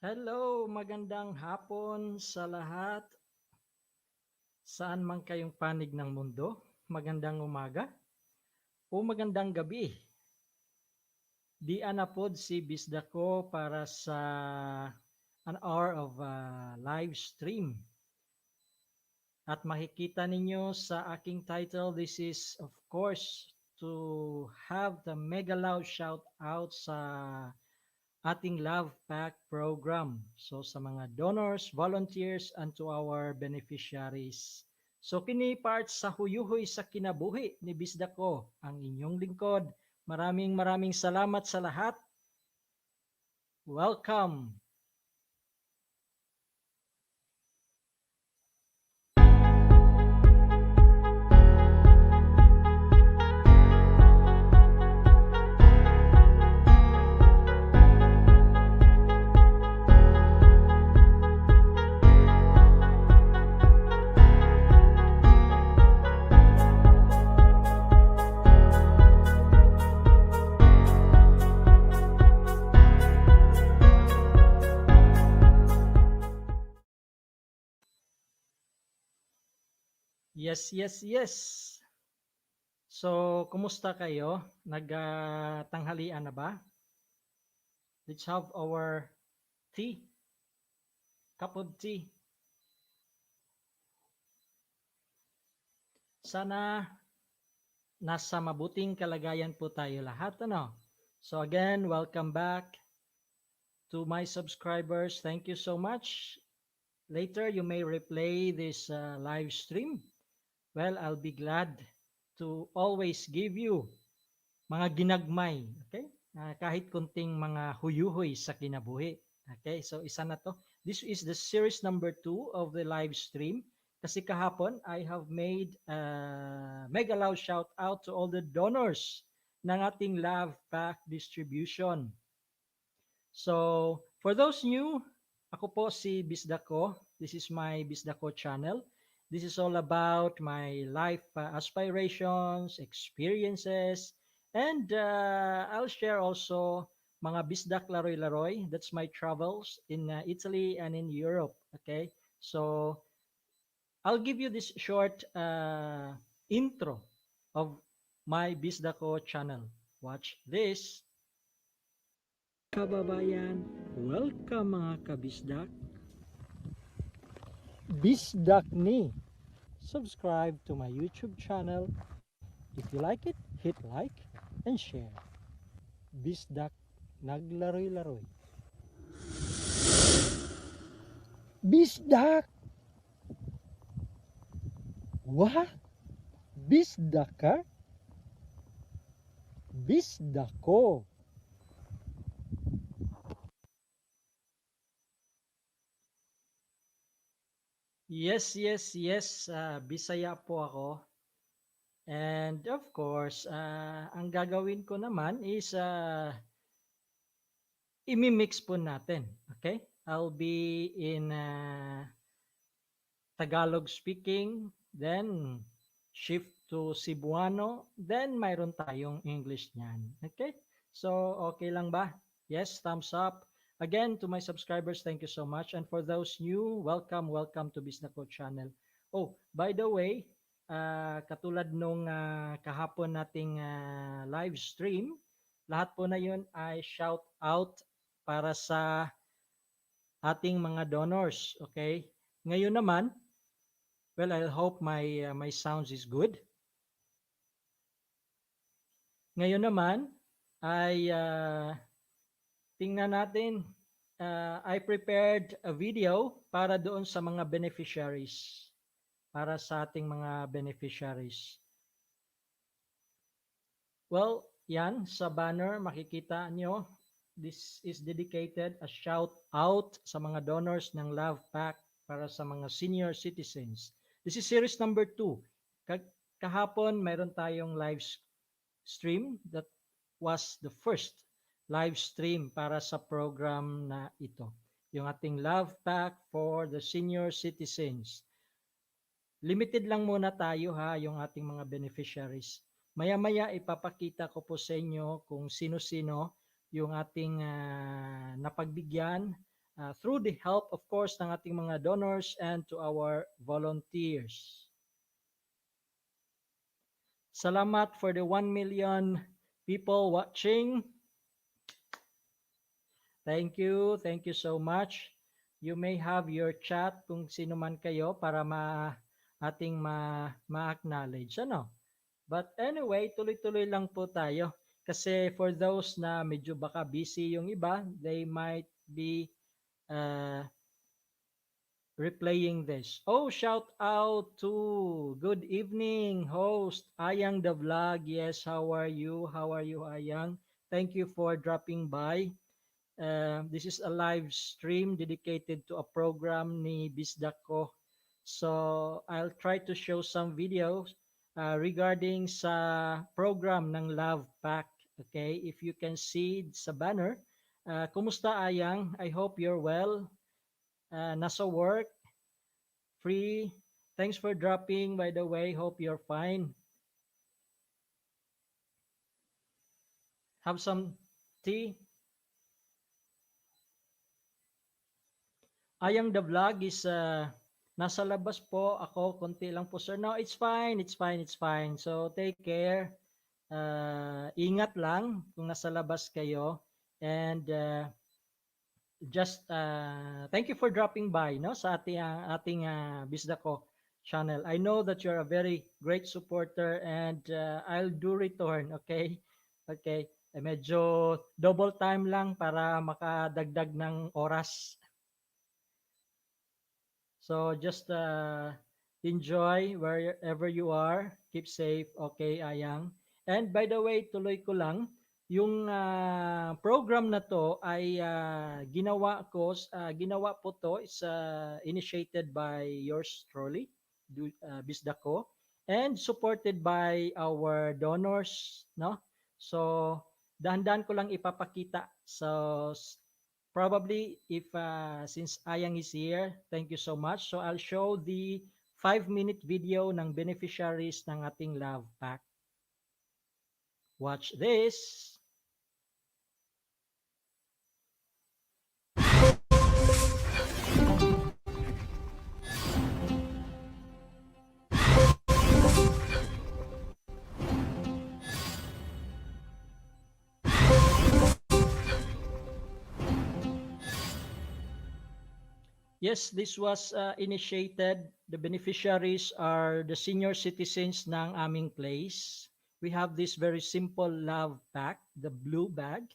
Hello, magandang hapon sa lahat. Saan man kayong panig ng mundo, magandang umaga o magandang gabi. Di anapod si Bisda ko para sa an hour of live stream. At makikita ninyo sa aking title, this is of course to have the mega loud shout out sa ating Love Pack program. So sa mga donors, volunteers, and to our beneficiaries. So kini part sa huyuhoy sa kinabuhi ni Bisda ko, ang inyong lingkod. Maraming salamat sa lahat. Welcome! Yes. So, kumusta kayo? Nagtanghalian na ba? Let's have our tea, cup of tea. Sana nasa mabuting kalagayan po tayo lahat, ano? So again, welcome back to my subscribers. Thank you so much. Later, you may replay this live stream. Well, I'll be glad to always give you mga ginagmay, okay? Kahit kunting mga huyuhoy sa kinabuhi. Okay, so isa na to. This is the series number 2 of the live stream. Kasi kahapon, I have made a mega loud shout out to all the donors ng ating Love Pack distribution. So, for those new, ako po si Bisdako. This is my Bisdako channel. This is all about my life aspirations, experiences, and I'll share also mga Bisdak Laroy-Laroy. That's my travels in Italy and in Europe. Okay, so I'll give you this short intro of my Bisdako channel. Watch this. Kababayan, welcome mga kabisdak. Bisdak ni. Subscribe to my YouTube channel. If you like it, hit like and share. Bisdak naglaroy-laroy. Bisdak! What? Bisdak ka? Bisdako. Yes. Bisaya po ako. And of course, ang gagawin ko naman is imimix po natin. Okay? I'll be in Tagalog speaking, then shift to Cebuano, then mayroon tayong English niyan. Okay? So, okay lang ba? Yes, thumbs up. Again, to my subscribers, thank you so much. And for those new, welcome to Bisnako channel. Oh, by the way, katulad nung kahapon nating live stream, lahat po na yun ay shout out para sa ating mga donors. Okay? Ngayon naman, well, I hope my sounds is good. Ngayon naman ay tingnan natin. I prepared a video para doon sa mga beneficiaries. Para sa ating mga beneficiaries. Well, yan sa banner makikita nyo. This is dedicated a shout out sa mga donors ng Love Pack para sa mga senior citizens. This is series number 2. Kahapon mayroon tayong live stream that was the first live stream para sa program na ito. Yung ating Love Pack for the senior citizens. Limited lang muna tayo ha, yung ating mga beneficiaries. Maya-maya ipapakita ko po sa inyo kung sino-sino yung ating napagbigyan through the help, of course, ng ating mga donors and to our volunteers. Salamat for the 1 million people watching. Thank you so much. You may have your chat kung sino man kayo para ma-acknowledge. Ano? But anyway, tuloy-tuloy lang po tayo. Kasi for those na medyo baka busy yung iba, they might be uh, replaying this. Oh, shout out to good evening, host Ayang the Vlog. Yes, how are you? How are you, Ayang? Thank you for dropping by. This is a live stream dedicated to a program ni Bisdako. So I'll try to show some videos regarding sa program ng Love Pack. Okay, if you can see sa banner. Kumusta Ayang? I hope you're well. Nasa work, free. Thanks for dropping by the way. Hope you're fine. Have some tea. Ayang the vlog is nasa labas po ako, konti lang po sir. No, it's fine, it's fine, it's fine. So take care. Ingat lang kung nasa labas kayo. And just thank you for dropping by no sa ating Bisdako channel. I know that you're a very great supporter and I'll do return, okay? Okay. Medyo double time lang para makadagdag ng oras. So just enjoy wherever you are. Keep safe. Okay, Ayang. And by the way, tuloy ko lang, yung program na to ay ginawa po to is initiated by yours truly, Bisdako, and supported by our donors, no? So dahan-dahan ko lang ipapakita. So probably if since Ayang is here, thank you so much. So I'll show the 5-minute video ng beneficiaries ng ating Love Pack. Watch this. Yes, this was initiated. The beneficiaries are the senior citizens ng aming place. We have this very simple love pack, the blue bag.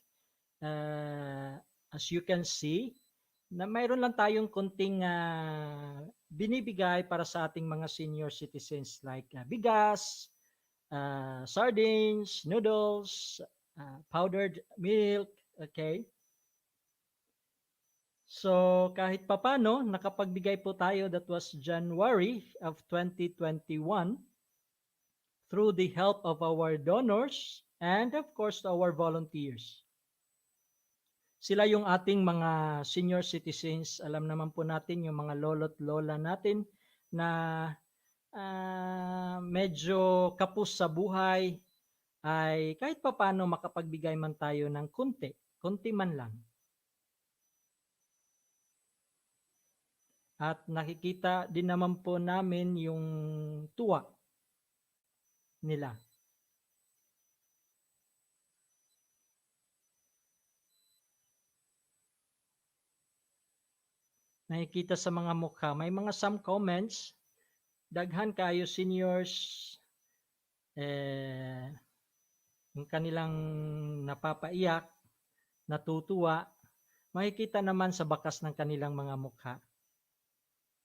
As you can see, na mayroon lang tayong konting binibigay para sa ating mga senior citizens like bigas, sardines, noodles, powdered milk, okay? So kahit papano, nakapagbigay po tayo, that was January of 2021, through the help of our donors and of course our volunteers. Sila yung ating mga senior citizens. Alam naman po natin yung mga lolo't lola natin na medyo kapos sa buhay ay kahit papano makapagbigay man tayo ng konti man lang. At nakikita din naman po namin yung tuwa nila. Nakikita sa mga mukha. May mga some comments. Daghan kayo seniors. Yung kanilang napapaiyak, natutuwa. Makikita naman sa bakas ng kanilang mga mukha.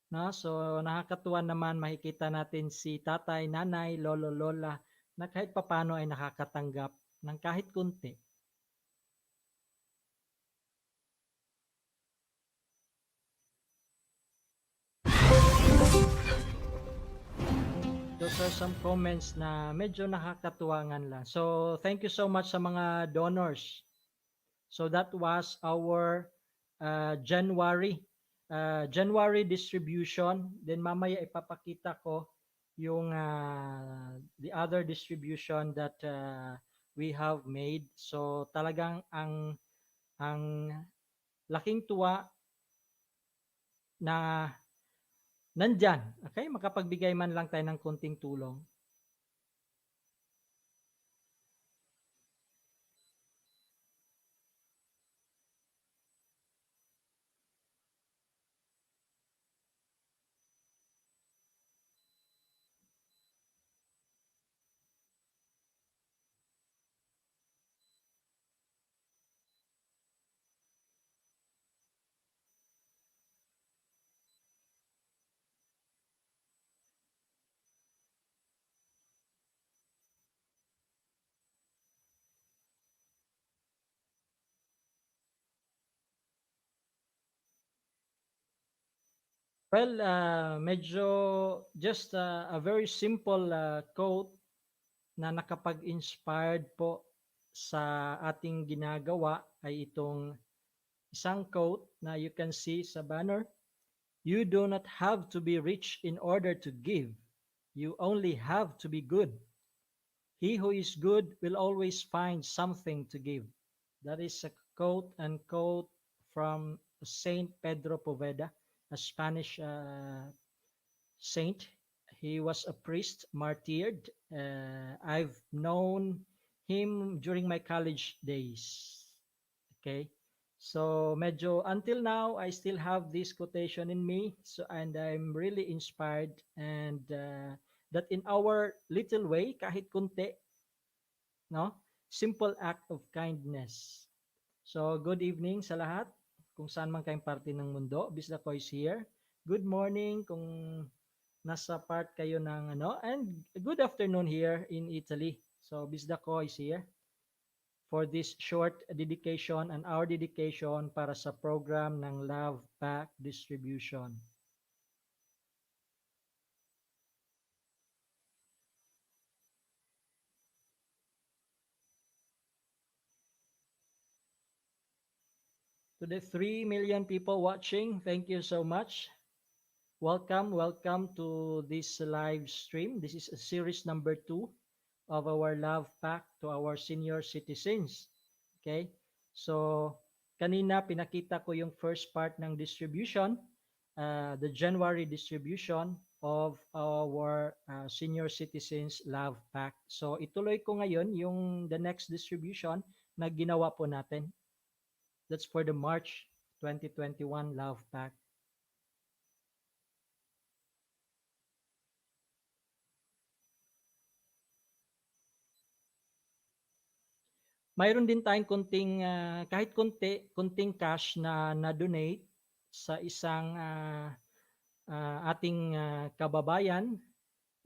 No? So nakakatuwa naman makikita natin si tatay, nanay, lolo, lola na kahit papano ay nakakatanggap ng kahit kunti. Those are some comments na medyo nakakatuwangan lang. So thank you so much sa mga donors. So that was our January distribution. Then mamaya ipapakita ko yung the other distribution that we have made. So talagang ang laking tuwa na nandyan. Okay? Makapagbigay man lang tayo ng konting tulong. Well, medyo just a very simple quote na nakapag-inspired po sa ating ginagawa ay itong isang quote na you can see sa banner. You do not have to be rich in order to give. You only have to be good. He who is good will always find something to give. That is a quote unquote from Saint Pedro Poveda, a Spanish saint. He was a priest, martyred. I've known him during my college days. Okay. So medyo until now I still have this quotation in me. So and I'm really inspired and that in our little way kahit kunti, no? Simple act of kindness. So good evening sa lahat kung saan man kayong parte ng mundo. Bisda ko is here. Good morning kung nasa part kayo ng ano, and good afternoon here in Italy. So Bisda ko is here for this short dedication and our dedication para sa program ng Love Pack Distribution. To the 3 million people watching, thank you so much. Welcome to this live stream. This is series number 2 of our Love Pack to our senior citizens. Okay? So, kanina pinakita ko yung first part ng distribution, the January distribution of our senior citizens Love Pack. So, ituloy ko ngayon yung the next distribution na ginawa po natin. That's for the March 2021 Love Pack. Mayroon din tayong konting kahit konting cash na na-donate sa isang ating kababayan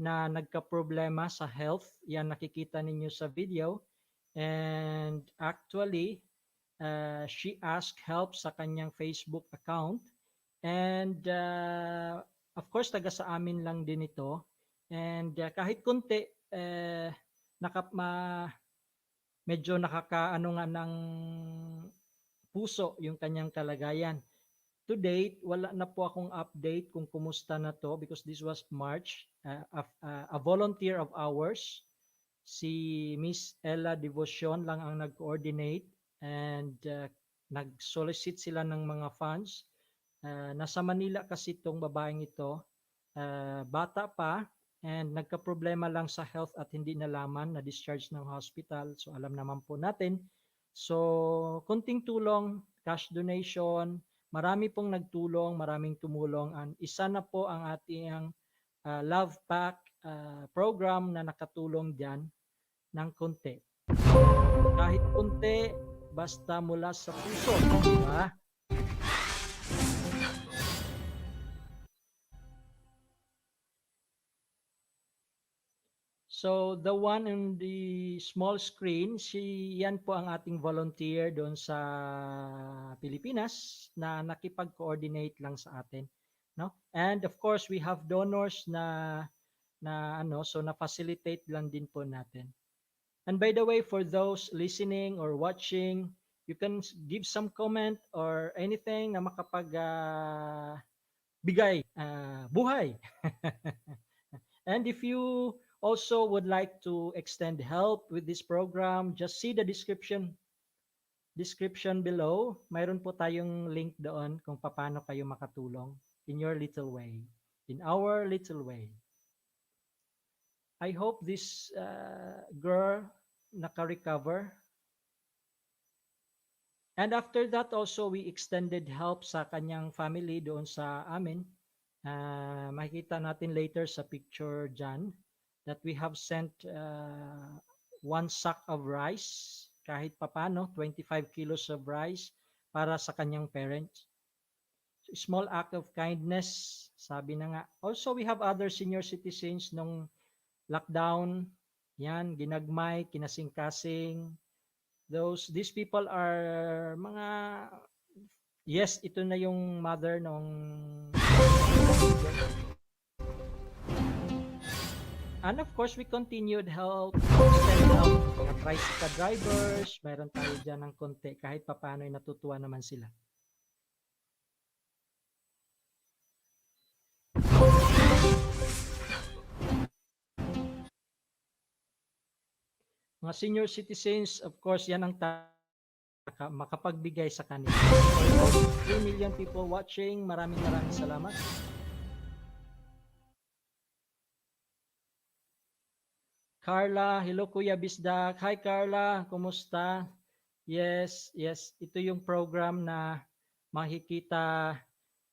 na nagka-problema sa health. Yan nakikita ninyo sa video. And actually, she asked help sa kanyang Facebook account. And of course, taga sa amin lang din ito. And kahit konti, medyo nakakaano nga ng puso yung kanyang kalagayan. To date, wala na po akong update kung kumusta na to because this was March. A volunteer of ours, si Miss Ella Devotion lang ang nag-coordinate and nag-solicit sila ng mga funds. Nasa Manila kasi itong babaeng ito. Bata pa and nagka-problema lang sa health at hindi nalaman na discharge ng hospital. So alam naman po natin. So kunting tulong, cash donation, marami pong nagtulong, maraming tumulong. And isa na po ang ating Love Pack program na nakatulong dyan ng konti. Kahit konti, basta mula sa puso. Diba? So the one in the small screen, yan po ang ating volunteer doon sa Pilipinas na nakipag-coordinate lang sa atin, no? And of course, we have donors so na-facilitate lang din po natin. And by the way, for those listening or watching, you can give some comment or anything na makapag bigay buhay. And if you also would like to extend help with this program, just see the description below. Mayroon po tayong link doon kung paano kayo makatulong. in your little way, in our little way. I hope this girl naka-recover. And after that also, we extended help sa kanyang family doon sa amin. Makikita natin later sa picture dyan that we have sent 1 sack of rice, kahit papano, 25 kilos of rice para sa kanyang parents. So, small act of kindness, sabi na nga. Also, we have other senior citizens nung lockdown, yan, ginagmay, kinasing-kasing. These people are mga, yes, ito na yung mother nung, and of course, we continued help, extend help, mga tricycle drivers, mayroon tayo dyan ng konti, kahit papano ay natutuwa naman sila. Mga senior citizens, of course, yan ang makapagbigay sa kanila. For 3 million people watching, maraming salamat. Carla, hello Kuya Bisdak. Hi Carla, kumusta? Yes, ito yung program na makikita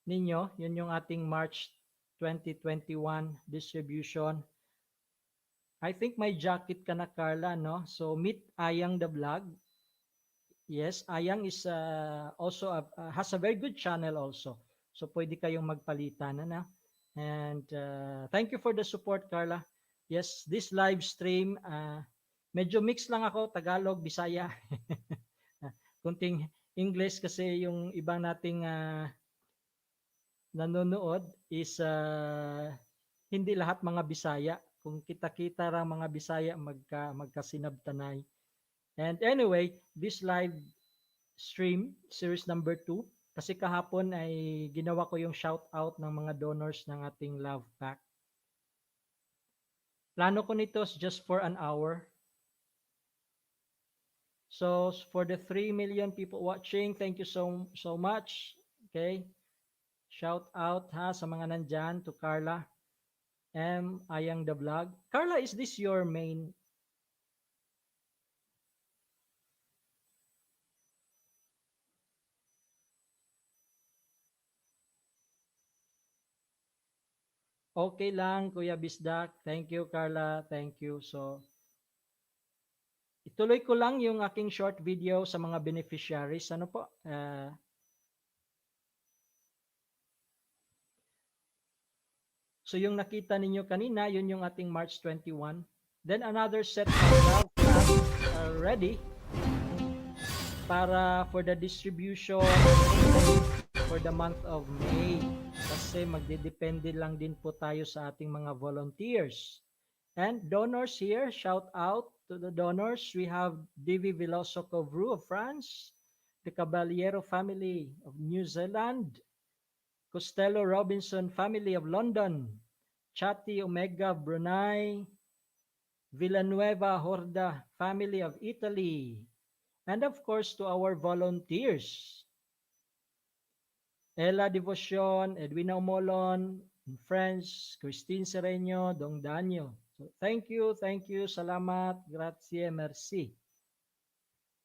ninyo. Yun yung ating March 2021 distribution. I think may jacket ka na Carla, no? So meet Ayang the Vlog. Yes, Ayang is also has a very good channel also. So pwede kayong magpalitan na. And thank you for the support Carla. Yes, this live stream medyo mix lang ako Tagalog, Bisaya. Kunting English kasi yung ibang nating nanonood is hindi lahat mga Bisaya. Kung kita-kita ra mga Bisaya magkasinabtanay. And anyway, this live stream series number 2 kasi kahapon ay ginawa ko yung shout out ng mga donors ng ating love pack. Plano ko nito is just for an hour. So for the 3 million people watching, thank you so much. Okay? Shout out ha sa mga nandyan to Carla M. Ayang the Vlog. Carla, is this your main? Okay lang, Kuya Bisdak. Thank you, Carla. Thank you. So, ituloy ko lang yung aking short video sa mga beneficiaries. Ano po? So yung nakita ninyo kanina, yun yung ating March 21. Then another set of love ready para for the distribution for the month of May. Kasi magdedepende lang din po tayo sa ating mga volunteers. And donors here, shout out to the donors. We have Divi Veloso Covru of France, the Caballero family of New Zealand, Costello Robinson family of London, Chati Omega Brunei, Villanueva Horda family of Italy, and of course to our volunteers, Ella Devotion, Edwina Omolon, friends, Christine Sereño, Dong Danyo. So thank you, salamat, grazie, merci.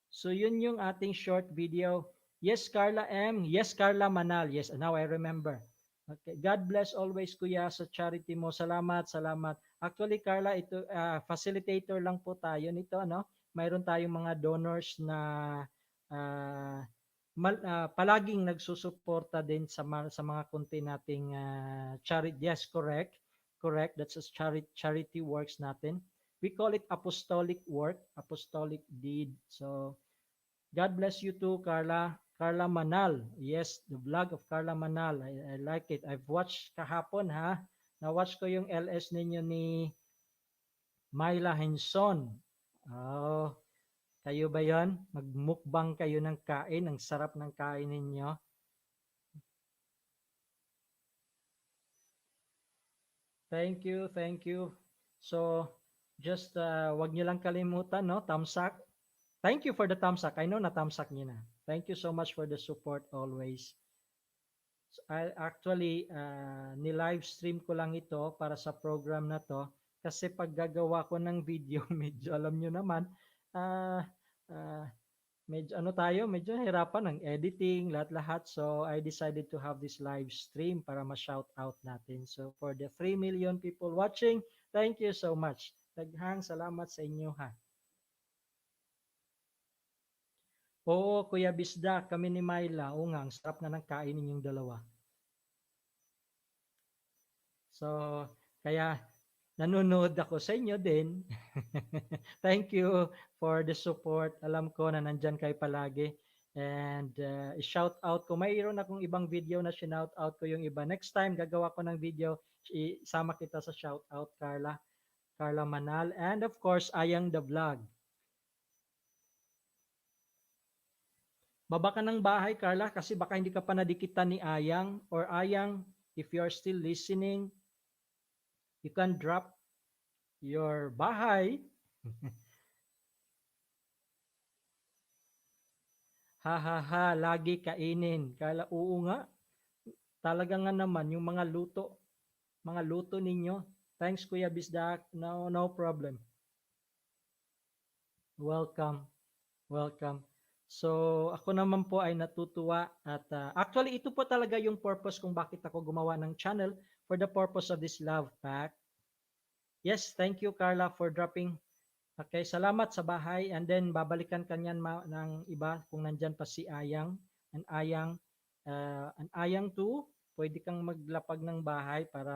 So yun yung ating short video. Yes, Carla M. Yes, Carla Manal. Yes, now I remember. Okay. God bless always, Kuya, sa charity mo. Salamat. Actually, Carla, ito facilitator lang po tayo nito, no? Mayroon tayong mga donors na palaging nagsusuporta din sa mga konti nating charity. Yes, correct. That's a charity works natin. We call it apostolic work, apostolic deed. So, God bless you too, Carla. Carla Manal. Yes, the vlog of Carla Manal. I like it. I've watched kahapon, ha. Na-watch ko yung LS ninyo ni Myla Henson. Oh, kayo ba yon? Magmukbang kayo ng kain. Ang sarap ng kain ninyo. Thank you. So, just wag niyo lang kalimutan, no? Tamsak. Thank you for the tamsak. I know na tamsak niyo na. Thank you so much for the support always. Actually, ni-live stream ko lang ito para sa program na 'to kasi pag gagawa ko ng video medyo alam niyo naman, ah, ah, medyo ano tayo, medyo nahirapan ng editing, lahat-lahat. So, I decided to have this live stream para ma-shout out natin. So, for the 3 million people watching, thank you so much. Daghang salamat sa inyo ha. Oo, Kuya Bisda, kami ni Myla. Oo nga, ang sarap na ng kain ninyong dalawa. So, kaya nanonood ako sa inyo din. Thank you for the support. Alam ko na nandyan kayo palagi. And shout out ko. Mayroon akong ibang video na shout out ko yung iba. Next time, gagawa ko ng video. Isama kita sa shout out, Carla. Carla Manal. And of course, Ayang the Vlog. Baba ka ng bahay, Carla, kasi baka hindi ka pa nadikitan ni Ayang. Or Ayang, if you are still listening, you can drop your bahay. Ha ha ha, lagi kainin. Kala oo nga, talaga nga naman yung mga luto ninyo. Thanks Kuya Bisdak. No no problem. Welcome. Welcome. So, ako naman po ay natutuwa at actually ito po talaga yung purpose kung bakit ako gumawa ng channel for the purpose of this love pack. Yes, thank you Carla for dropping. Okay, salamat sa bahay and then babalikan kanyan ng iba kung nandyan pa si Ayang. An Ayang too, pwede kang maglapag ng bahay para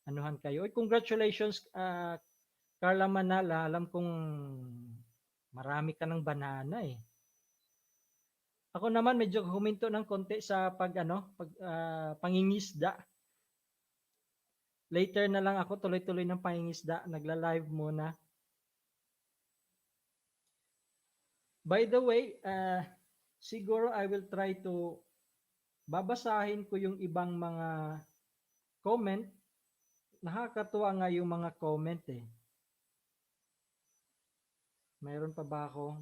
anuhan kayo. Oy, congratulations Carla Manala, alam kong marami ka ng banana eh. Ako naman medyo huminto ng konti sa pangingisda. Later na lang ako tuloy-tuloy ng pangingisda, nagla-live muna. By the way, siguro I will try to babasahin ko yung ibang mga comment. Nakakatuwa nga yung mga comment eh. Mayroon pa ba ako?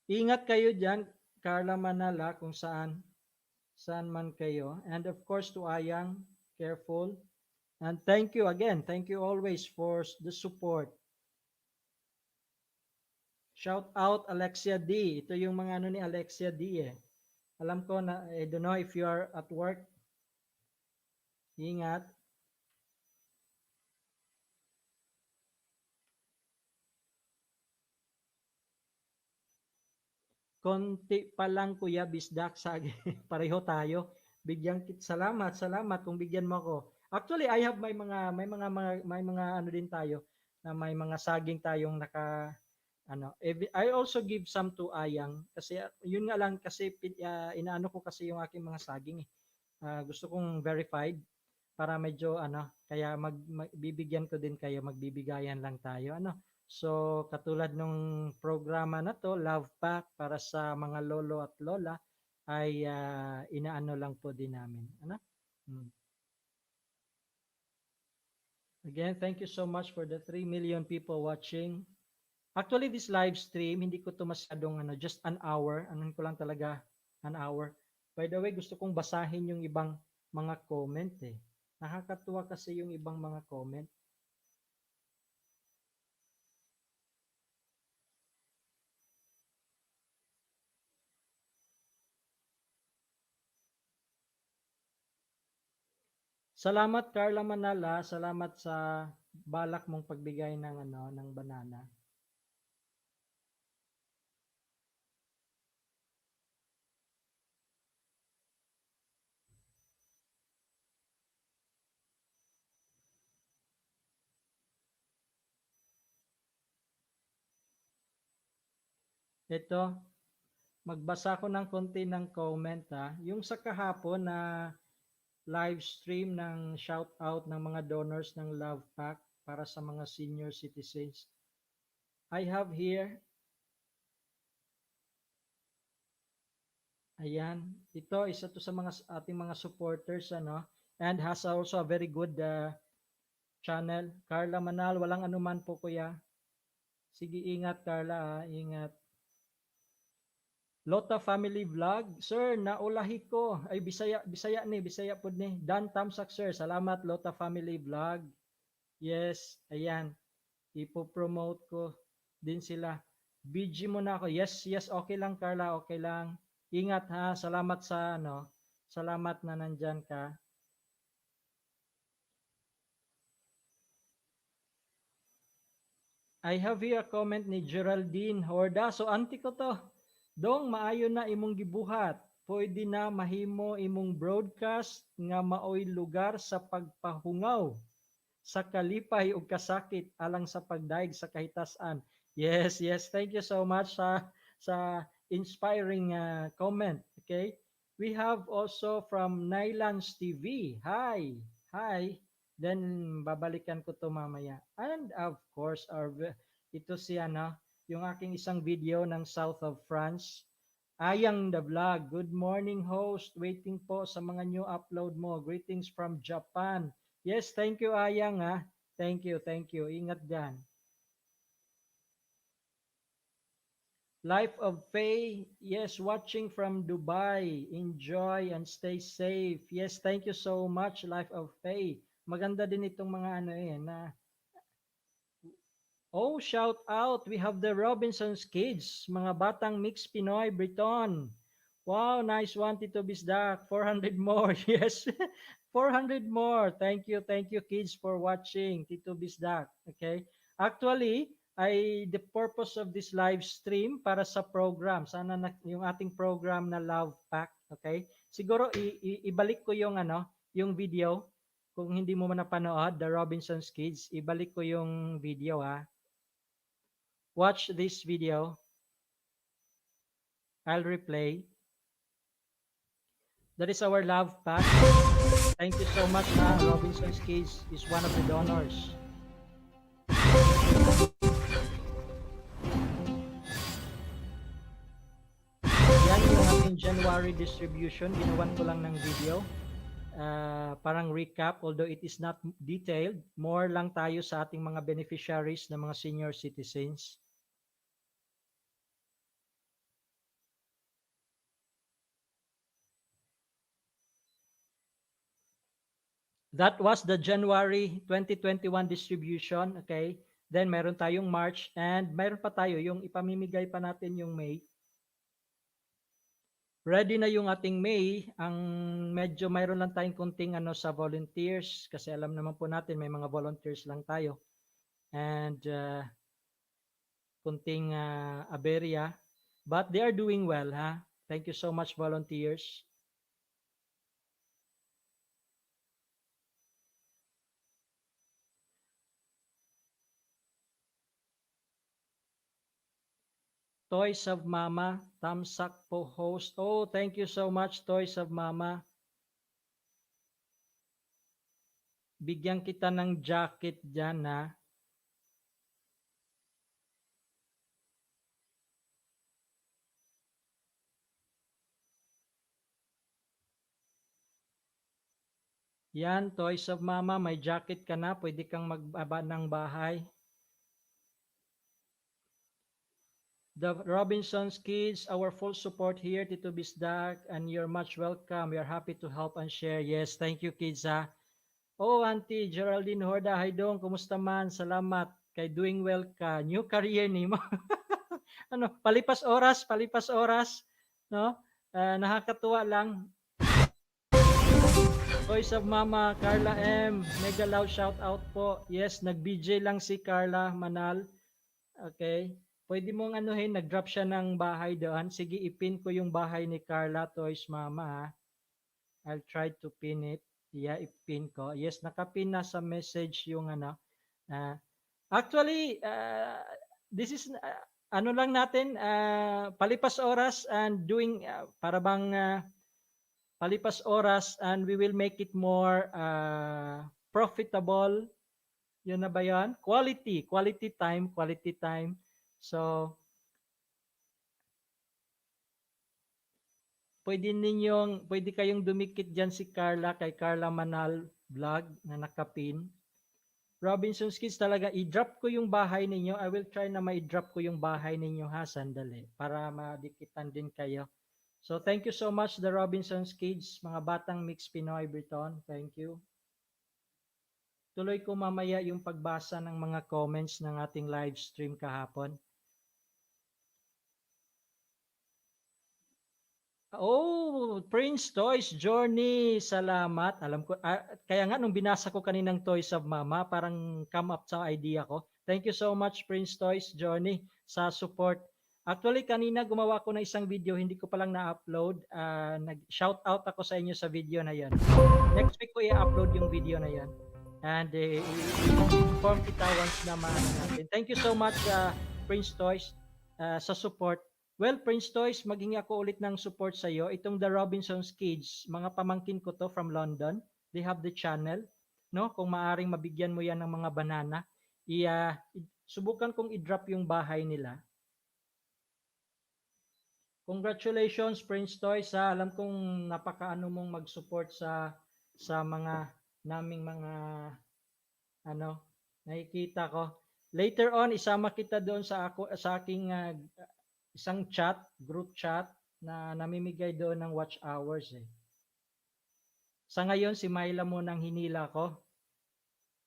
Ingat kayo dyan, Carla Manala, kung saan man kayo. And of course to Ayang, careful. And thank you again. Thank you always for the support. Shout out Alexia D. Ito yung mga ano ni Alexia D eh. Alam ko na, I don't know if you are at work. Ingat. Konti pa lang Kuya Bisdak, sagi. Pareho tayo. Salamat kung bigyan mo ako. Actually, I have may mga ano din tayo na may mga saging tayong I also give some to Ayang kasi yun nga lang kasi inaano ko kasi yung aking mga saging eh. Gusto kong verified para medyo kaya bibigyan ko din kayo, magbibigayan lang tayo So katulad nung programa na to, Love Pack para sa mga lolo at lola ay inaano lang po din namin. Hmm. Again, thank you so much for the 3 million people watching. Actually, this live stream, hindi ko to masyadong just an hour. Ano ko lang talaga, an hour. By the way, gusto kong basahin yung ibang mga comment eh. Nakakatuwa kasi yung ibang mga comment. Salamat Carla Manala, salamat sa balak mong pagbigay ng banana. Ito, magbasa ko ng konti ng comment Yung sa kahapon na live stream ng shout out ng mga donors ng Love Pack para sa mga senior citizens. I have here, ayan, ito isa to sa mga ating mga supporters and has also a very good channel. Carla Manal, walang anuman po kuya. Sige, ingat Carla, ingat. Lota Family Vlog. Sir, naulahi ko. Ay, Bisaya po ni. Dan Tamsak, sir. Salamat, Lota Family Vlog. Yes, ayan. Ipo-promote ko din sila. BG mo na ako. Yes, yes, okay lang, Carla, okay lang. Ingat ha. Salamat sa ano. Salamat na nandyan ka. I have here a comment ni Geraldine Horda. So, auntie ko to. Dong, maayo na imong gibuhat. Pwede na mahimo imong broadcast nga maoy lugar sa pagpahungaw sa kalipay ug kasakit alang sa pagdaig sa kahitasan. Yes, yes. Thank you so much sa inspiring comment. Okay? We have also from Nylans TV. Hi. Hi. Then babalikan ko to mamaya. And of course, ito si ano, yung aking isang video ng South of France. Ayang the vlog. Good morning, host. Waiting po sa mga new upload mo. Greetings from Japan. Yes, thank you, Ayang. Ha? Thank you, thank you. Ingat dyan. Life of Faye. Yes, watching from Dubai. Enjoy and stay safe. Yes, thank you so much, Life of Faye. Maganda din itong mga ano na. Oh, shout out. We have the Robinson's Kids. Mga batang mix Pinoy, Briton. Wow, nice one, Tito Bisdak. 400 more. Yes, 400 more. Thank you, kids, for watching Tito Bisdak. Okay. Actually, the purpose of this live stream para sa program. Sana yung ating program na Love Pack. Okay. Siguro ibalik ko yung yung video. Kung hindi mo man napanood, The Robinson's Kids, ibalik ko yung video ha. Watch this video. I'll replay. That is our love pack. Thank you so much. Robinson's Kids is one of the donors. Yan yung ating January distribution. Ginawan ko lang ng video. Parang recap, although it is not detailed. More lang tayo sa ating mga beneficiaries na mga senior citizens. That was the January 2021 distribution, okay? Then meron tayong March and meron pa tayo yung ipamimigay pa natin yung May. Ready na yung ating May. Ang medyo mayroon lang tayong kunting sa volunteers kasi alam naman po natin may mga volunteers lang tayo. And kunting aberya. But they are doing well, ha? Thank you so much, volunteers. Toys of Mama, Tamsak po host. Oh, thank you so much, Toys of Mama. Bigyan kita ng jacket dyan, ha? Yan, Toys of Mama, may jacket ka na. Pwede kang magbaba ng bahay. The Robinson's Kids, our full support here, Tito Bisdak, and you're much welcome. We are happy to help and share. Yes, thank you, kids, ha? Oh, Auntie Geraldine Horda, hi dong, kumusta man? Salamat. Kay doing well ka. New career ni mo. Palipas oras, no? Nakakatuwa lang. Voice of Mama, Carla M. Mega loud shout out po. Yes, nag-BJ lang si Carla Manal. Okay. Pwede mong nag-drop siya ng bahay doon. Sige, ipin ko yung bahay ni Carla Toys Mama. Ha? I'll try to pin it. Yeah, ipin ko. Yes, nakapin na sa message yung actually, this is lang natin, palipas oras and doing para bang palipas oras and we will make it more profitable. Yun na ba yan? Quality time. So, pwede kayong dumikit dyan si Carla, kay Carla Manal Vlog na nakapin. Robinson's Kids talaga, i-drop ko yung bahay ninyo. I will try na ma-drop ko yung bahay ninyo ha, sandali, para madikitan din kayo. So thank you so much, the Robinson's Kids, mga batang mix Pinoy Briton. Thank you. Tuloy ko mamaya yung pagbasa ng mga comments ng ating live stream kahapon. Oh, Prince Toys Journey, salamat. Alam ko, kaya nga nung binasa ko kaninang Toys of Mama, parang come up sa idea ko. Thank you so much, Prince Toys Journey, sa support. Actually, kanina gumawa ko na isang video, hindi ko pa lang na-upload. Nag-shout out ako sa inyo sa video na yon. Next week ko i-upload yung video na yon. And inform kita once na maano natin. Thank you so much, Prince Toys, sa support. Well, Prince Toys, maging ako ulit ng support sa iyo. Itong The Robinson's Kids, mga pamangkin ko to from London. They have the channel, no? Kung maaring mabigyan mo yan ng mga banana, subukan kong i-drop yung bahay nila. Congratulations, Prince Toys, ha. Alam kong napakaano mong mag-support sa mga naming mga ano, nakikita ko. Later on, isama kita doon sa aking isang chat, group chat na namimigay doon ng watch hours eh. Sa ngayon, si Myla mo nang hinila ko.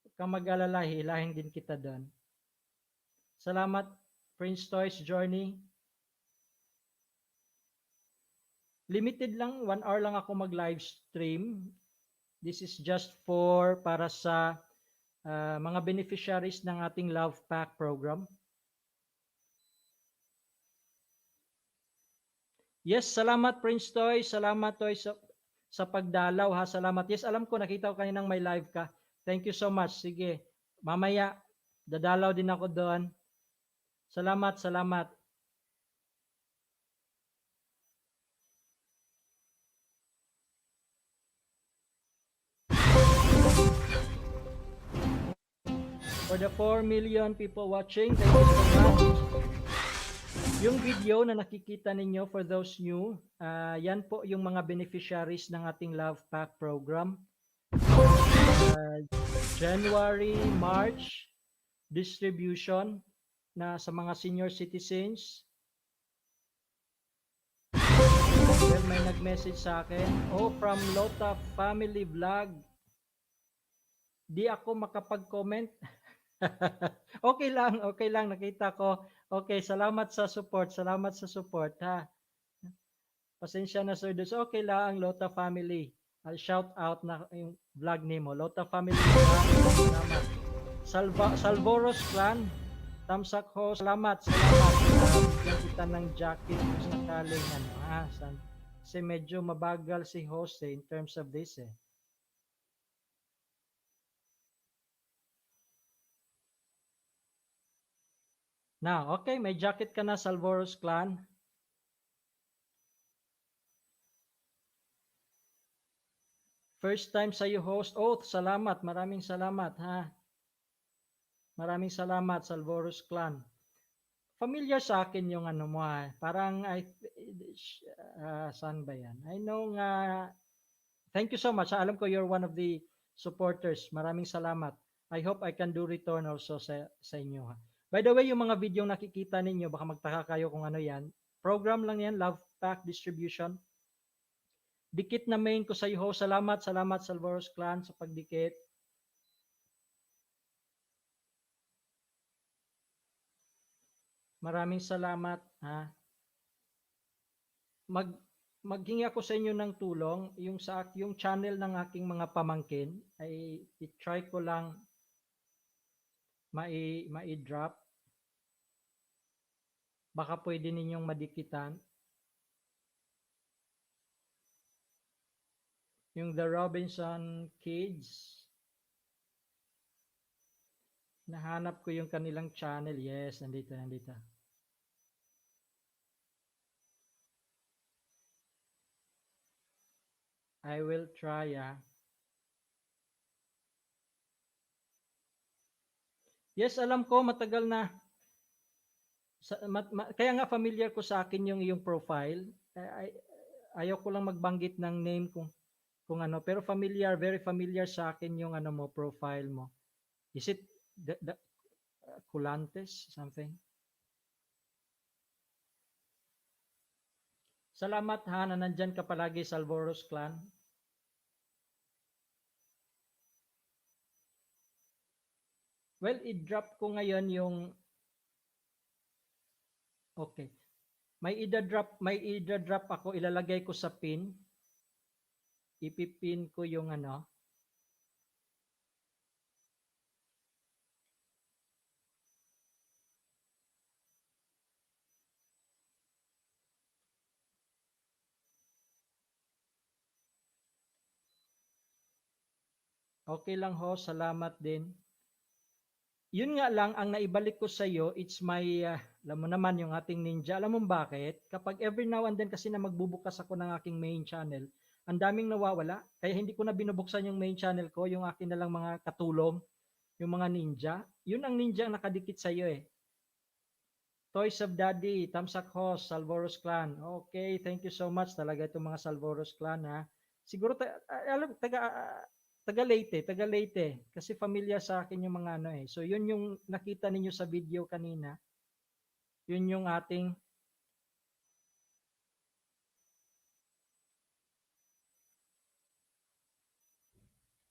Huwag kang mag-alala, hilahin din kita doon. Salamat, Prince Toys Journey. Limited lang, 1 hour lang ako mag-live stream. This is just para sa mga beneficiaries ng ating Love Pack program. Yes, salamat Prince Toy. Salamat Toy sa pagdalaw ha. Salamat. Yes, alam ko nakita ko kaninang may live ka. Thank you so much. Sige. Mamaya dadalaw din ako doon. Salamat, salamat. For the 4 million people watching, thank you so much. Yung video na nakikita ninyo for those new, yan po yung mga beneficiaries ng ating Love Pack program. January, March, distribution na sa mga senior citizens. Well, may nag-message sa akin, from Lota Family Vlog. Di ako makapag-comment. Okay lang, nakita ko. Okay, salamat sa support ha. Pasensya na sir, okay lang, Lota Family. I'll shout out na yung vlog nimo. Lota Family Vlog, salamat. Salvoros Clan, Tamsak ho, salamat. Bigyan kita ng jacket kung sakaling kasi medyo mabagal si host in terms of this eh. Now, okay, may jacket ka na, Salvoros Clan. First time sa iyo host. Oh, salamat. Maraming salamat ha. Maraming salamat, Salvoros Clan. Familiar sa akin yung ano mo ha. Parang saan ba yan? I know thank you so much. Alam ko you're one of the supporters. Maraming salamat. I hope I can do return also sa inyo ha. By the way, yung mga video nakikita ninyo, baka magtaka kayo kung ano yan. Program lang yan, Love Pack Distribution. Dikit na main ko sa iyo. Salamat, Salvoros Clan sa pagdikit. Maraming salamat ha. Maghingi ako sa inyo ng tulong. Yung channel ng aking mga pamangkin ay i-try ko lang mai-drop. Baka pwede ninyong madikitan. Yung The Robinson Kids. Nahanap ko yung kanilang channel. Yes, nandito. I will try Yes, alam ko matagal na. Kaya nga familiar ko sa akin yung iyong profile. Ayaw ko lang magbanggit ng name kung ano, pero very familiar sa akin yung ano mo, profile mo. Is it the Culantes something? Salamat ha na nandyan ka palagi sa Alboros Clan. Well, i-drop ko ngayon yung okay. May i-drop ako, ilalagay ko sa pin. Ipipin ko yung ano. Okay lang ho, salamat din. Yun nga lang, ang naibalik ko sa iyo, it's my, alam mo naman yung ating ninja. Alam mo bakit? Kapag every now and then kasi na magbubukas ako ng aking main channel, ang daming nawawala. Kaya hindi ko na binubuksan yung main channel ko, yung akin na lang mga katulong, yung mga ninja. Yun ang ninja ang nakadikit sa iyo eh. Toys of Daddy, Tamsak Host, Salvoros Clan. Okay, thank you so much talaga itong mga Salvoros Clan ha. Siguro alam taga Leyte kasi familiar sa akin yung mga ano eh. So yun yung nakita ninyo sa video kanina. Yun yung ating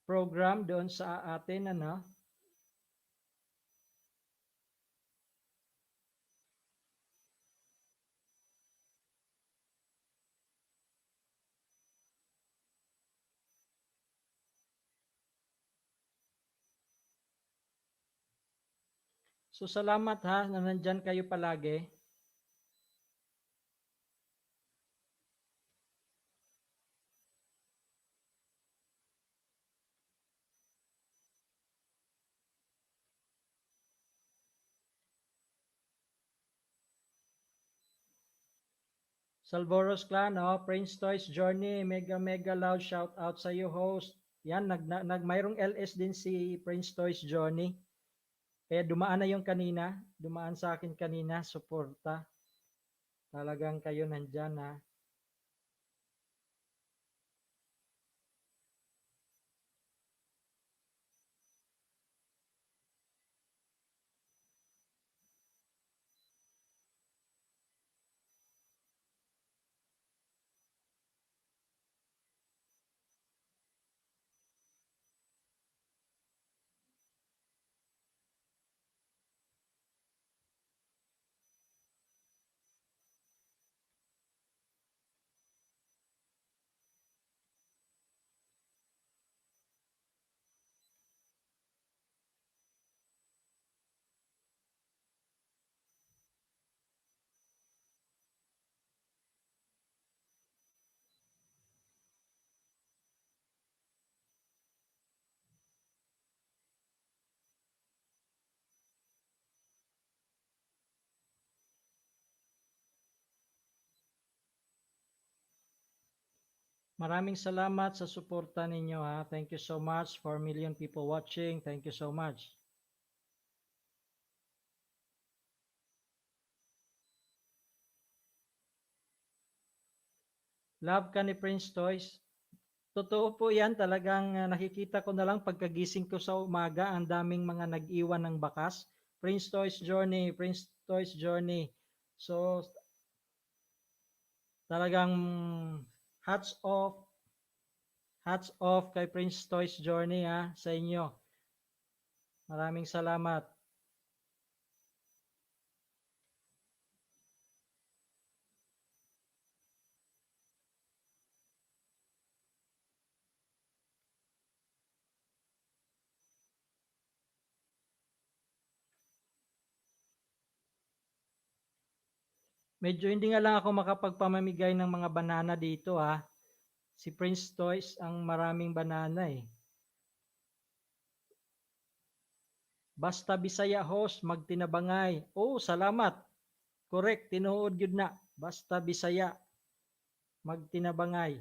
program doon sa atin ano. So salamat ha na nandyan kayo palagi. Salvoros Clan, oh, Prince Toys Journey, mega mega loud shout out sa iyo host. Yan, mayroong LS din si Prince Toys Journey. Kaya dumaan na yung kanina, dumaan sa akin kanina, suporta. Talagang kayo nandyan ha. Maraming salamat sa suporta ninyo ha. Thank you so much for million people watching. Thank you so much. Love ka ni Prince Toys. Totoo po yan, talagang nakikita ko na lang pagkagising ko sa umaga, ang daming mga nag-iwan ng bakas. Prince Toys Journey, Prince Toys Journey. So talagang hats off, hats off kay Prince Toys Journey ha, sa inyo. Maraming salamat. Medyo hindi nga lang ako makapagpamamigay ng mga banana dito ha. Si Prince Toys ang maraming banana eh. Basta Bisaya host, magtinabangay. Oh, salamat. Correct, tinuod yun na. Basta Bisaya, magtinabangay.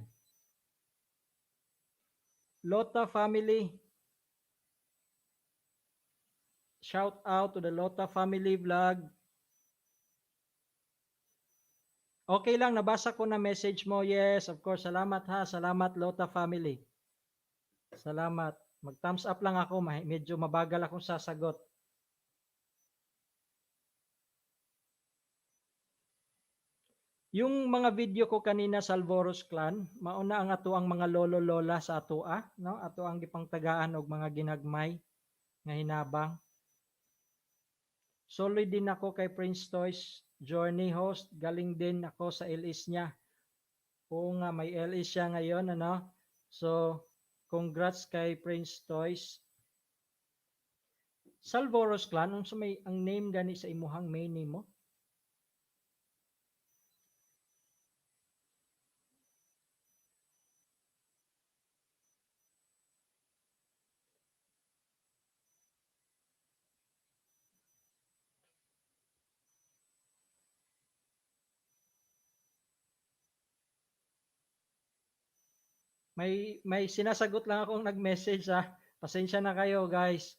Lota family. Shout out to the Lota family vlog. Okay lang, nabasa ko na message mo. Yes, of course. Salamat ha. Salamat Lota family. Salamat. Mag-thumbs up lang ako, medyo mabagal akong sasagot. Yung mga video ko kanina sa Alvoros Clan, mauna ang ato ang mga lolo-lola sa atoa, no? Ato ang gipangtagaan og mga ginagmay nga hinabang. Soloy din ako kay Prince Toys Journey host, galing din ako sa LS niya. Oo nga, may LS siya ngayon, ano? So, congrats kay Prince Toys. Salvoros Clan, unsa may ang name gani sa imuhang main name mo? May sinasagot lang akong nag-message ha. Pasensya na kayo, guys.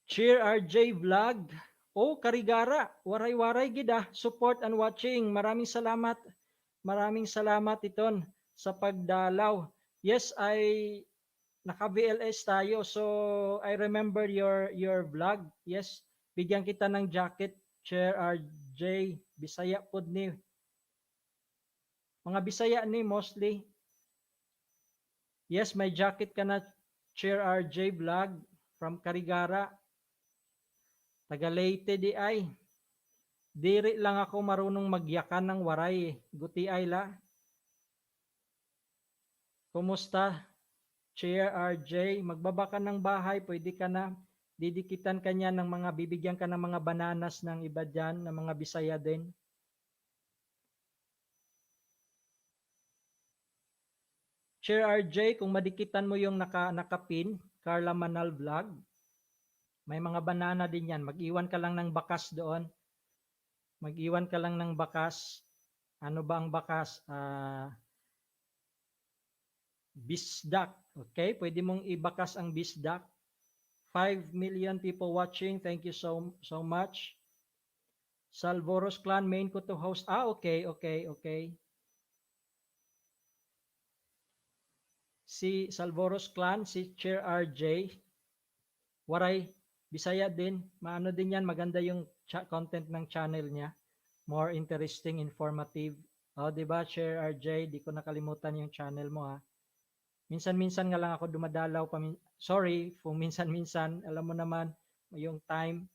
Cheer RJ Vlog. Oh, Karigara. Waray-waray gida. Support and watching. Maraming salamat. Maraming salamat iton sa pagdalaw. Yes, naka-VLS tayo. So, I remember your vlog. Yes, bigyan kita ng jacket. Cheer RJ. Bisaya pod ni. Mga Bisaya ni mostly. Yes, may jacket ka na. Cheer RJ Vlog from Karigara. Taga Leyte di ay. Diri lang ako marunong magyakan ng waray. Guti ay la. Kumusta? Cheer RJ, magbaba ka ng bahay, pwede ka na. Didikitan ka niya ng mga, bibigyan ka ng mga bananas ng iba dyan, ng mga Bisaya din. Cheer RJ, kung madikitan mo yung nakapin, Carla Manal Vlog, may mga banana din yan. Mag-iwan ka lang ng bakas doon. Mag-iwan ka lang ng bakas. Ano ba ang bakas? Bisdak. Okay? Pwede mong ibakas ang bisdak. 5 million people watching. Thank you so much. Salvoros Clan, main ko to host. Okay. Si Salvoros Clan, si Chair RJ, waray, Bisaya din. Maano din yan, maganda yung content ng channel niya. More interesting, informative. Diba, Chair RJ, di ko nakalimutan yung channel mo ha. Minsan-minsan nga lang ako dumadalaw. Sorry kung minsan-minsan. Alam mo naman, yung time.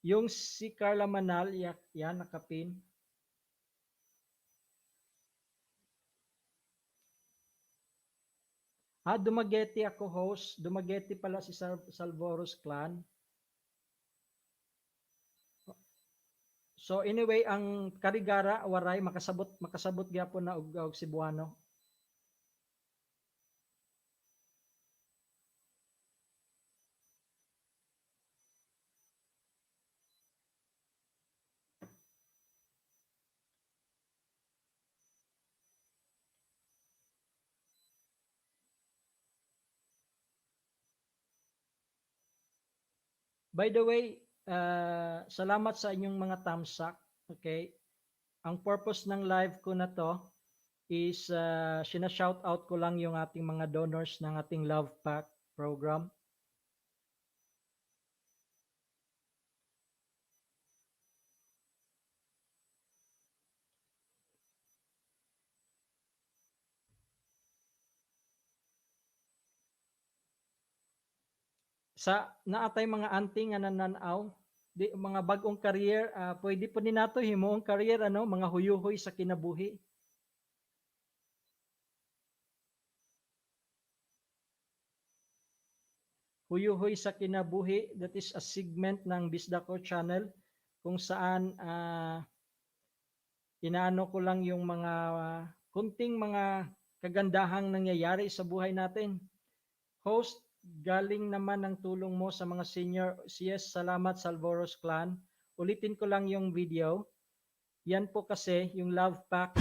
Yung si Carla Manal, yan, nakapin. Dumaguete ako host. Dumaguete pala si Salvoros Clan. So anyway, ang Karigara, waray, makasabot gyapon na og Cebuano. By the way, salamat sa inyong mga thumbs up. Okay? Ang purpose ng live ko na to is shout out ko lang yung ating mga donors ng ating Love Pack program. Sa naatay mga anting nga nananaw, di mga bagong career, pwede po ni nato himuong career mga huyuhoy sa kinabuhi. Huyuhoy sa kinabuhi, that is a segment ng Bisdako channel kung saan inaano ko lang yung mga kunting mga kagandahang nangyayari sa buhay natin. Host, galing naman ng tulong mo sa mga senior. Yes, salamat Salvoros Clan. Ulitin ko lang yung video. Yan po kasi yung Love Pack.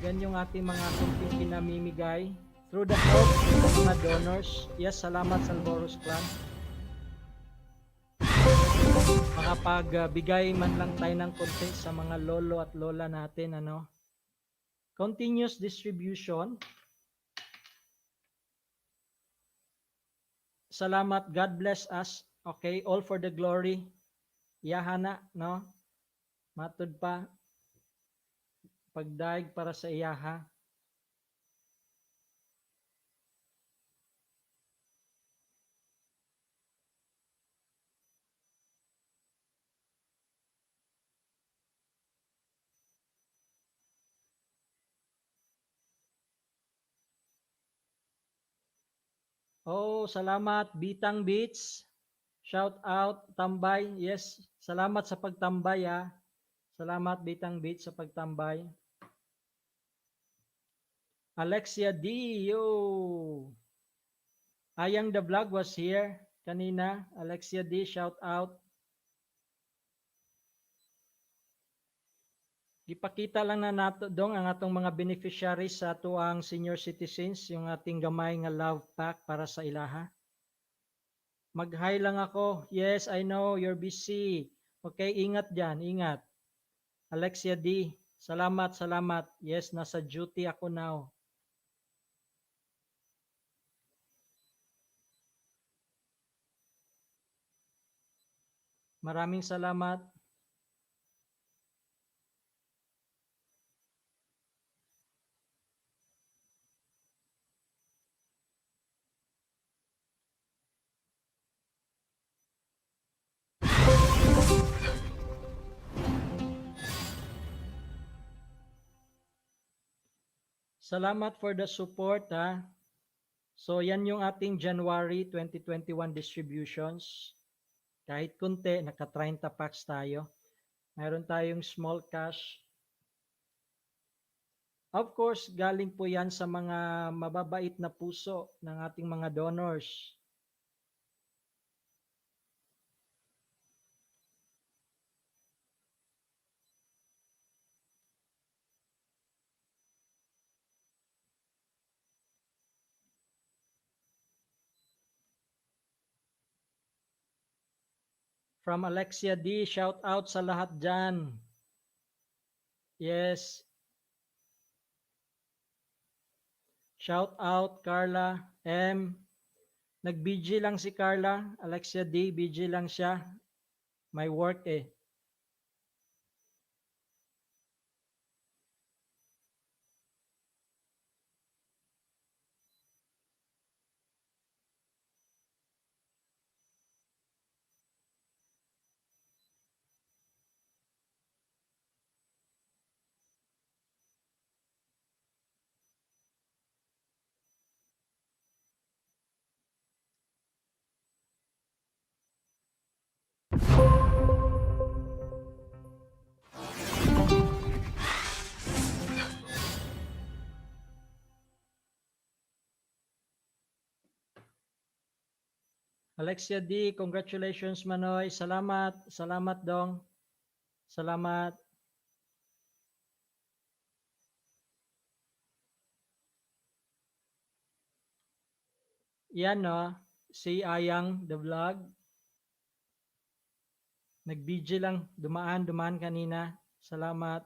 Yan yung ating mga kunting pinamimigay through the help ng mga donors. Yes, salamat Salvoros Clan. Makapagbigay man lang tayo ng konti sa mga lolo at lola natin, ano. Continuous distribution. Salamat, God bless us. Okay, all for the glory. Iyahana, no? Matud pa. Pagdaig para sa iyaha. Oh, salamat, Bitang Beats. Shout out, Tambay. Yes, salamat sa pagtambay, ha. Salamat, Bitang Beats, sa pagtambay. Alexia D. Yo. Ayang the vlog was here kanina. Alexia D, shout out. Ipakita lang na nato dong ang atong mga beneficiaries sa tuang senior citizens, yung ating gamay nga love pack para sa ilaha. Mag-hi lang ako. Yes, I know you're busy. Okay, ingat dyan, ingat. Alexia D, salamat, salamat. Yes, nasa duty ako now. Maraming salamat. Salamat for the support, ha. So yan yung ating January 2021 distributions. Kahit kunti, naka 30 packs tayo. Mayroon tayong small cash. Of course, galing po yan sa mga mababait na puso ng ating mga donors. From Alexia D, shout out sa lahat dyan. Yes. Shout out Carla M. Nag-BG lang si Carla. Alexia D, BG lang siya. May work eh. Alexia D, congratulations Manoy. Salamat. Salamat dong. Salamat. Yan no, si Ayang the vlog. Nag-BG lang, dumaan kanina. Salamat.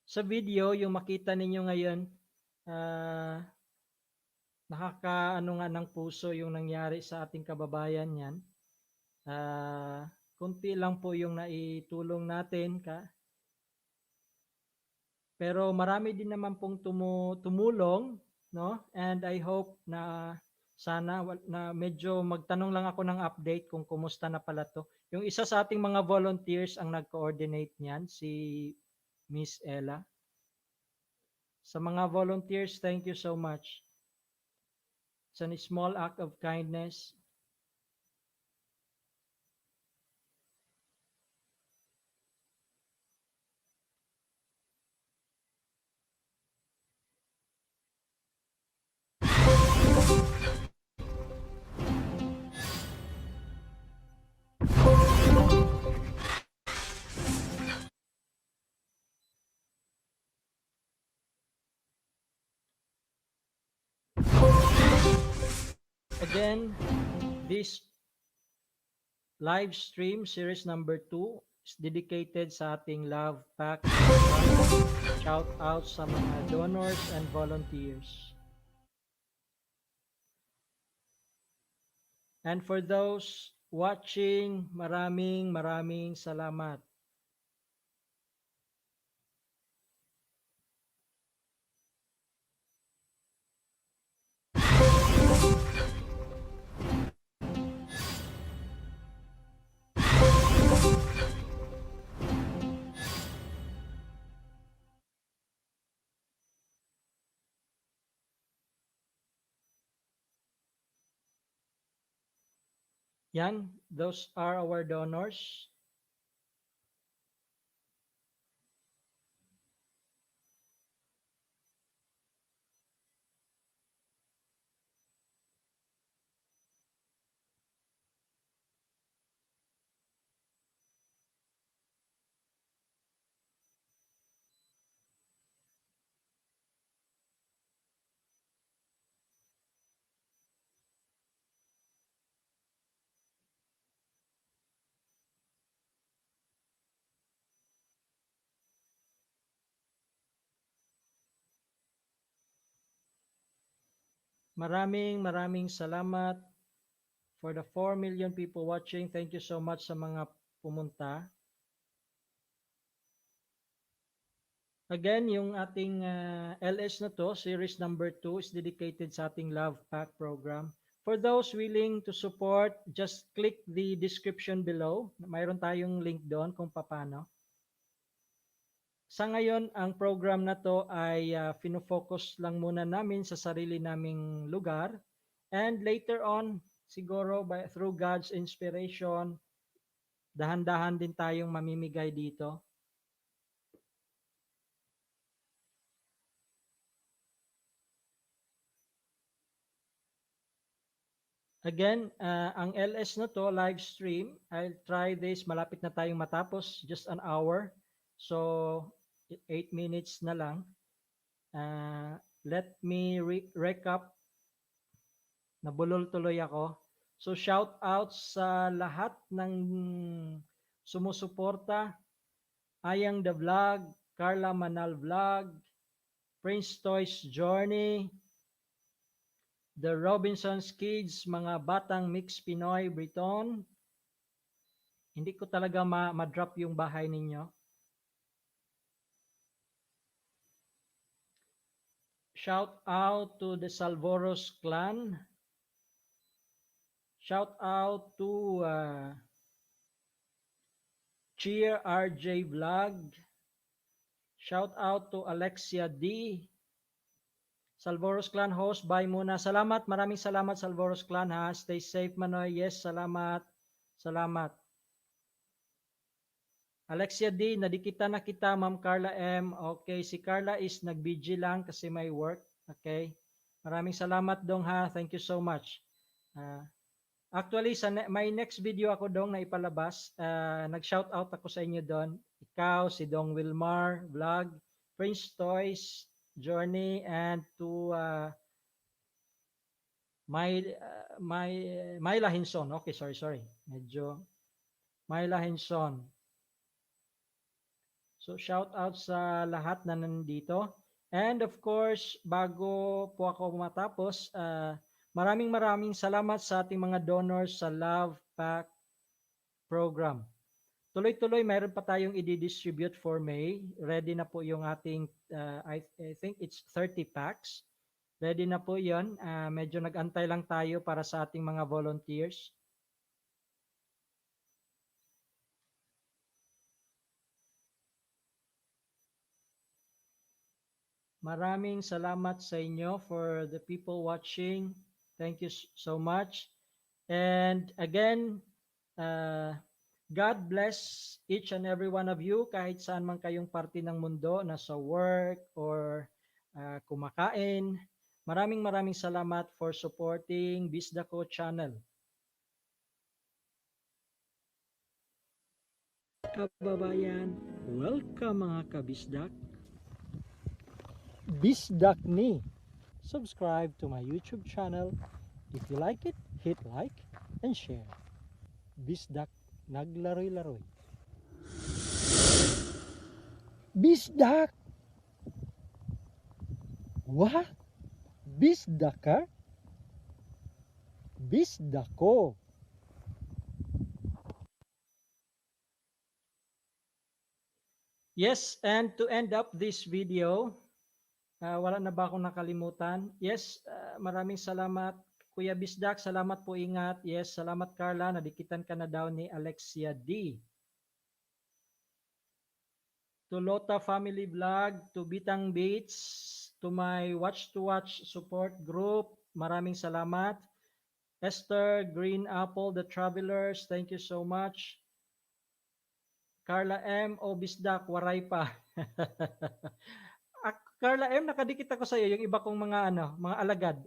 Sa video, yung makita ninyo ngayon, nakakaano nga ng puso yung nangyari sa ating kababayan yan. Kunti lang po yung naitulong natin. Pero marami din naman pong tumulong, no? And I hope na sana na medyo magtanong lang ako ng update kung kumusta na pala to. Yung isa sa ating mga volunteers ang nag-coordinate niyan, si Miss Ella. Sa mga volunteers, thank you so much. It's a small act of kindness. Again, this live stream series number 2 is dedicated sa ating Love Pack program. Shout out sa mga donors and volunteers. And for those watching, maraming salamat. Yan, those are our donors. Maraming salamat for the 4 million people watching. Thank you so much sa mga pumunta. Again, yung ating LS na to, series number 2 is dedicated sa ating Love Pack program. For those willing to support, just click the description below. Mayroon tayong link doon kung paano. Sa ngayon, ang program na to ay fino-focus lang muna namin sa sarili naming lugar. And later on, siguro through God's inspiration, dahan-dahan din tayong mamimigay dito. Again, ang LS na to, live stream, I'll try this. Malapit na tayong matapos, just an hour. So, 8 minutes na lang. Let me recap. Nabulol tuloy ako. So, shout out sa lahat ng sumusuporta. Ayang the Vlog, Carla Manal Vlog, Prince Toys Journey, The Robinsons Kids, mga batang mix Pinoy, Briton. Hindi ko talaga ma-drop yung bahay ninyo. Shout out to the Salvoros clan. Shout out to Cheer RJ Vlog. Shout out to Alexia D. Salvoros Clan host, bye muna. Salamat, maraming salamat Salvoros Clan ha. Stay safe Manoy. Yes, salamat. Salamat. Alexia D, nadikita na kita, Ma'am Carla M. Okay, si Carla is nag-BG lang kasi may work. Okay. Maraming salamat dong ha. Thank you so much. Actually, sa my next video ako dong na ipalabas, nag-shout out ako sa inyo doon. Ikaw, si Dong Wilmar Vlog, Prince Toys Journey, and to Myla Hinson. Okay, sorry. Medyo Myla Hinson. So shout out sa lahat na nandito. And of course, bago po ako matapos, maraming salamat sa ating mga donors sa Love Pack program. Tuloy-tuloy, mayroon pa tayong i-distribute for May. Ready na po yung ating, I think it's 30 packs. Ready na po yun. Medyo nag-antay lang tayo para sa ating mga volunteers. Maraming salamat sa inyo for the people watching. Thank you so much. And again, God bless each and every one of you kahit saan man kayong parte ng mundo, nasa work or kumakain. Maraming salamat for supporting Bisdako channel. Kababayan, welcome mga kabisdak. Bisdak ni. Subscribe to my YouTube channel If you like it, hit like and share. Bisdak naglaroy-laroy. Bisdak! What? Bisdaka? Bisdako. Yes, and to end up this video, wala na ba akong nakalimutan? Yes, maraming salamat Kuya Bisdak, salamat po, ingat. Yes, salamat Carla, nadikitan ka na daw ni Alexia D. To Lota Family Vlog, to Bitang Beats, to my Watch to Watch support group, maraming salamat. Esther, Green Apple, The Travelers, thank you so much. Carla M. O Bisdak, waray pa. Carla M, nakadikit ako sa iyo yung iba kong mga alagad.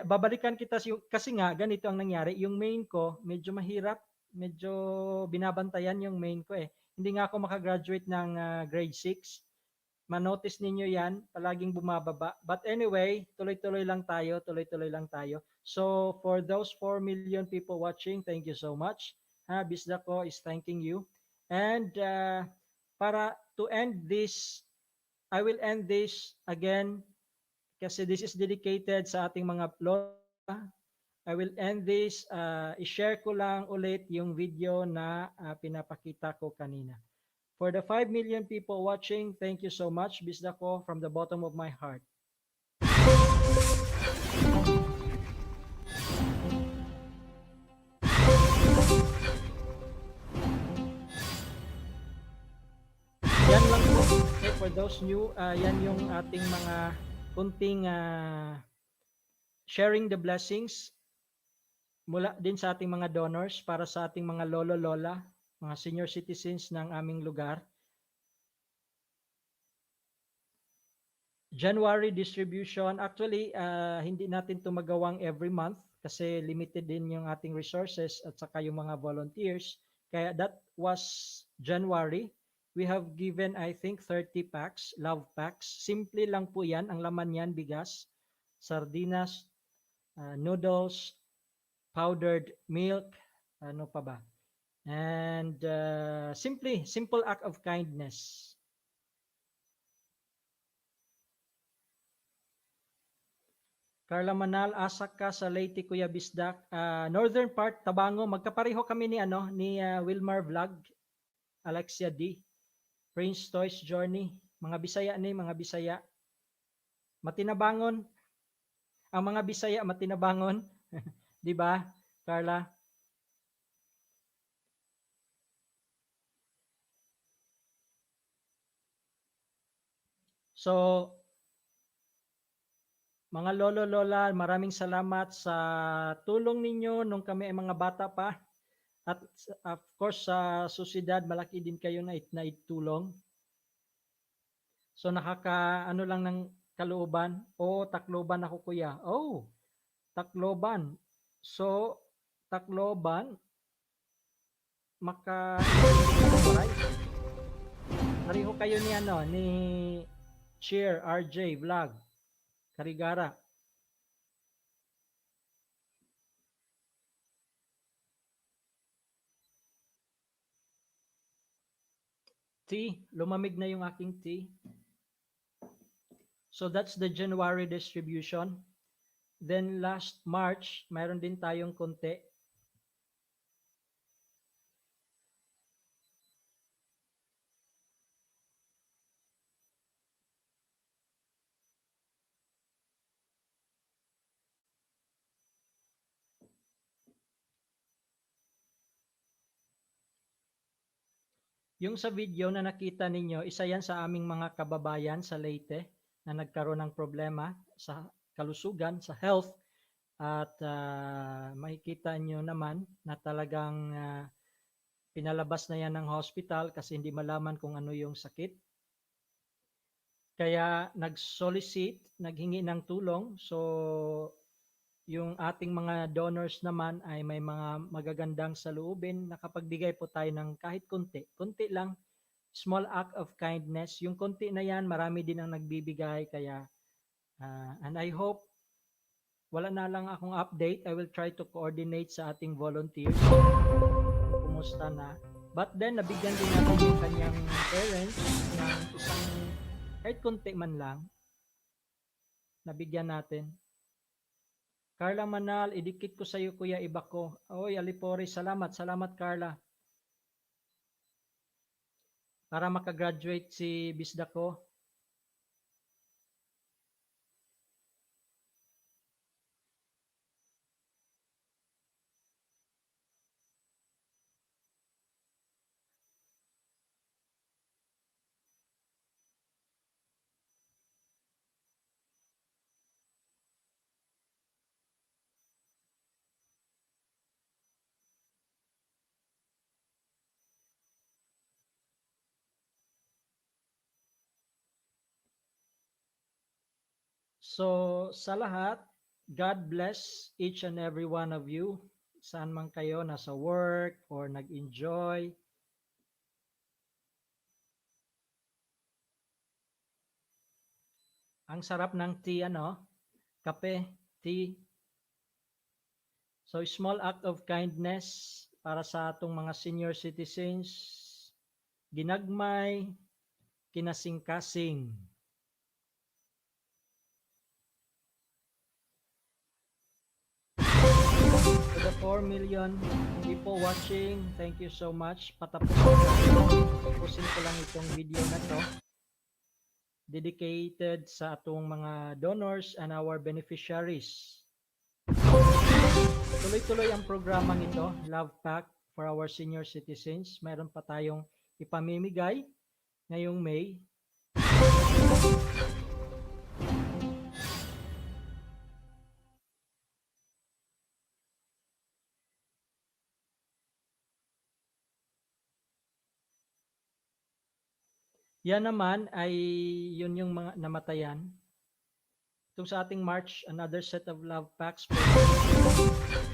Babalikan kita kasi nga ganito ang nangyari. Yung main ko medyo mahirap, medyo binabantayan yung main ko eh. Hindi nga ako makagraduate ng grade 6. Ma-notice ninyo 'yan, palaging bumababa. But anyway, tuloy-tuloy lang tayo, tuloy-tuloy lang tayo. So for those 4 million people watching, thank you so much. Bisdako is thanking you. And para to end this, I will end this again kasi this is dedicated sa ating mga lola. I will end this, i-share ko lang ulit yung video na pinapakita ko kanina. For the 5 million people watching, thank you so much, Bisdako, from the bottom of my heart. Yan lang po. Okay, for those new, yan yung ating mga kunting sharing the blessings mula din sa ating mga donors para sa ating mga lolo-lola, mga senior citizens ng aming lugar. January distribution, actually, hindi natin ito magawang every month kasi limited din yung ating resources at saka yung mga volunteers. Kaya that was January. We have given, I think, 30 packs, love packs. Simple lang po yan. Ang laman yan, bigas, sardinas, noodles, powdered milk, ano pa ba? And simple act of kindness. Carla Manal, asak ka sa Leyte, Kuya Bisdak. Northern part, Tabango. Magkapareho kami ni Wilmar Vlog, Alexia D, Prince Toys Journey. Mga Bisaya ni, mga Bisaya. Matinabangon. Ang mga Bisaya, matinabangon. Di ba, Carla? So, mga lolo-lola, maraming salamat sa tulong ninyo nung kami ay mga bata pa. At of course, sa susidad, malaki din kayo na itulong. So ano lang ng kalooban. Tacloban ako kuya. Tacloban. So, Tacloban, pareho kayo ni Cheer RJ Vlog, Karigara. Tea, lumamig na yung aking tea. So that's the January distribution. Then last March, mayroon din tayong konti. Yung sa video na nakita ninyo, isa yan sa aming mga kababayan sa Leyte na nagkaroon ng problema sa kalusugan, sa health. At makikita nyo naman na talagang pinalabas na yan ng hospital kasi hindi malaman kung ano yung sakit. Kaya nag-solicit, naghingi ng tulong. So yung ating mga donors naman ay may mga magagandang saloobin. Nakapagbigay po tayo ng kahit konti. Konti lang, small act of kindness. Yung konti na yan, marami din ang nagbibigay. Kaya, and I hope wala na lang akong update. I will try to coordinate sa ating volunteers. Kumusta na. But then, nabigyan din natin yung kanyang parents ng isang kahit konti man lang. Nabigyan natin. Carla Manal, idikit ko sa iyo Kuya Iba ko. Oy, Alipore, salamat. Salamat Carla. Para makagraduate si Bisda ko. So, sa lahat, God bless each and every one of you. Saan man kayo, nasa work or nag-enjoy. Ang sarap ng tea, ano? Kape, tea. So, small act of kindness para sa atong mga senior citizens. Ginagmay, kinasing-kasing. To the 4 million people watching, thank you so much. Tapusin ko lang itong video na to. Dedicated sa atong mga donors and our beneficiaries. Tuloy-tuloy ang programang ito, Love Pack for our senior citizens. Meron pa tayong ipamimigay ngayong May. Yan naman ay yun yung mga namatayan. Itong sa ating March, another set of love packs.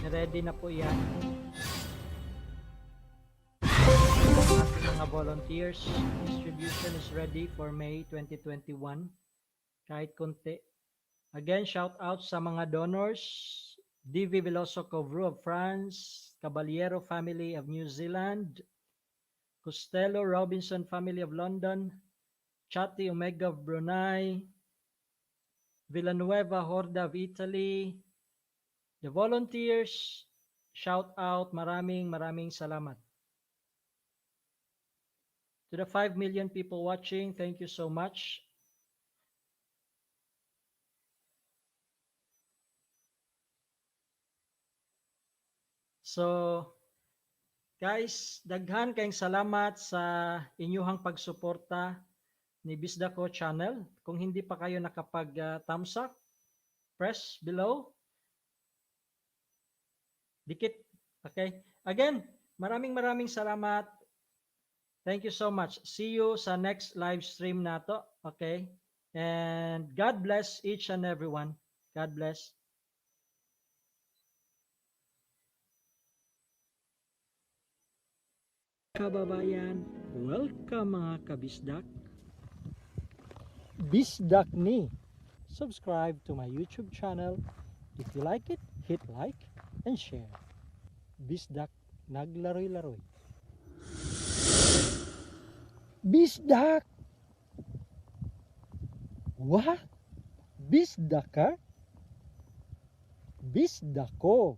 Ready na po yan. Ating mga volunteers. Distribution is ready for May 2021. Kahit konti. Again, shout out sa mga donors. DV Veloso Covru of France, Caballero family of New Zealand, Costello Robinson family of London, Chati Omega of Brunei, Villanueva Horda of Italy, the volunteers, shout out, maraming salamat. To the 5 million people watching, thank you so much. So, guys, daghan kayong salamat sa inyuhang pagsuporta ni Bisda Ko channel. Kung hindi pa kayo nakapag-thumbs up, press below. Dikit. Okay? Again, maraming salamat. Thank you so much. See you sa next live stream na to. Okay? And God bless each and everyone. God bless. Kababayan, welcome mga kabisdak. Bisdak ni. Subscribe to my YouTube channel. If you like it, hit like and share. Bisdak naglaroy-laroy. Bisdak! What? Bisdak ka? Bisdak ko.